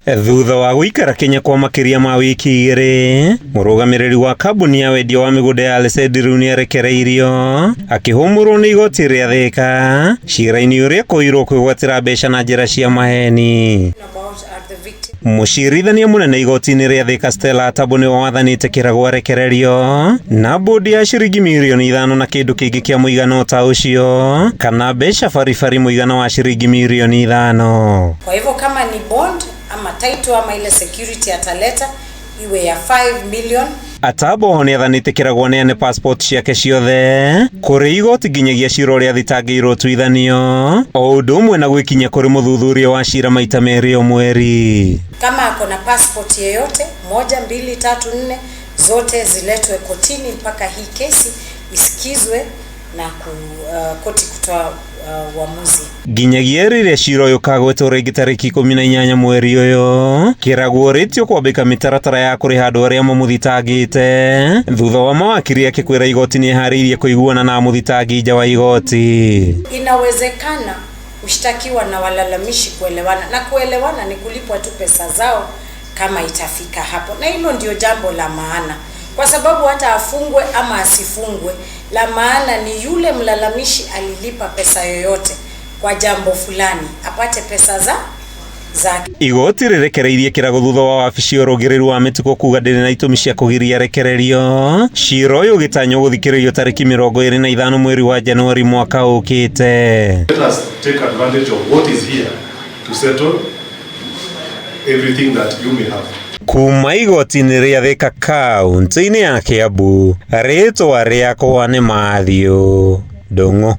Thutha wa guikara Kenya kwa makiria ma wiki igiri, Murugamiriri wa kambuni ya wendia wa migunda ya Lesedi riu niarekereirio akihumurwo ni igoti ria THIKA cira-ini uria kuirwo kwigwatira mbeca na njira cia maheni. Mucirithania munene igoti-ini ria THIKA Stella Tabo ni wathanite KIRAGU arekererio na bondi ya ciringi mirioni 5 na kindu kingi kia muigana ta ucio kana mbeca baribari muigana wa ciringi mirioni 5. Kwa hivyo kama ni bond ama title ama ile security ataleta iwe ya 5 million. Atabo ni athanite KIRAGU neane passport ciake ciothe kuri igoti nginyagia cira uria thitangirwo tuithanio o undu umwe na gwikinya kuri muthuthuria wa cira maita meri o mweri. Kama ako na passport yeyote 1, 2, 3, 4 zote ziletwe kotini mpaka hii kesi isikizwe na koti kutoa uamuzi. Nginyagia rire cira uyu kagwetwo ringi tariki 18 mweri uyu KIRAGU oritio kwambika mitaratara ya kuriha andu aria mamuthitangite thutha wa mawakiri yake kwira igoti ni hariirie kuiguana na muthitangi nja wa igoti. Inawezekana mshtakiwa na walalamishi kuelewana, na kuelewana ni kulipwa tu pesa zao kama itafika hapo, na hilo ndio jambo la maana, kwa sababu hata afungwe ama asifungwe, la maana ni yule mlalamishi alilipa pesa yoyote kwa jambo fulani apate pesa zake. Igoti rirekereirie KIRAGU thutha wa wabici urugiriru wa mituko kuga ndiri na itumi cia kugiria arekererio cira uyu gitanywo guthikiririo tariki 25 mweri wa Januari mwaka ukite. Let us take advantage of what is here to settle everything that you may have. Kuma igoti-ini ria THIKA kaunti-ini ya Kiambu, ritwa riakwa ni Mathio Ndung'u.